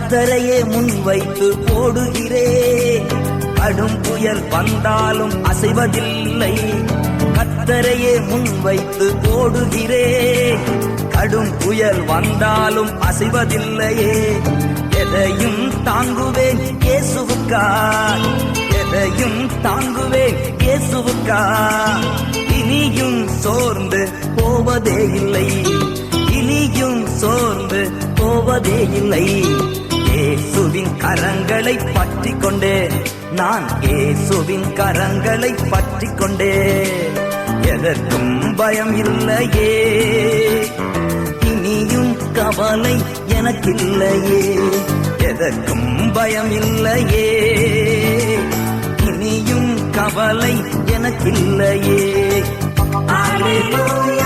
கர்த்தரையே முன்வைத்து ஓடுகிறேன். கடும் புயல் வந்தாலும் அசைவதில்லை. கர்த்தரையே முன்வைத்து ஓடுகிறேன். கடும் புயல் வந்தாலும் அசைவதில்லையே. எதையும் தாங்குவேன் இயேசுவுக்காய். எதையும் தாங்குவேன் இயேசுவுக்காய். இனியும் சோர்ந்து போவதே இல்லை. இனியும் சோர்ந்து போவதே இல்லை. இயேசுவின் கரங்களை பற்றி கொண்டேன். நான் இயேசுவின் கரங்களை பற்றி கொண்டேன். எதற்கும் பயம் இல்லையே. இனியும் கவலை எனக்கில்லையே. எதற்கும் பயம் இல்லையே. இனியும் கவலை எனக்கில்லையே. அல்லேலூயா.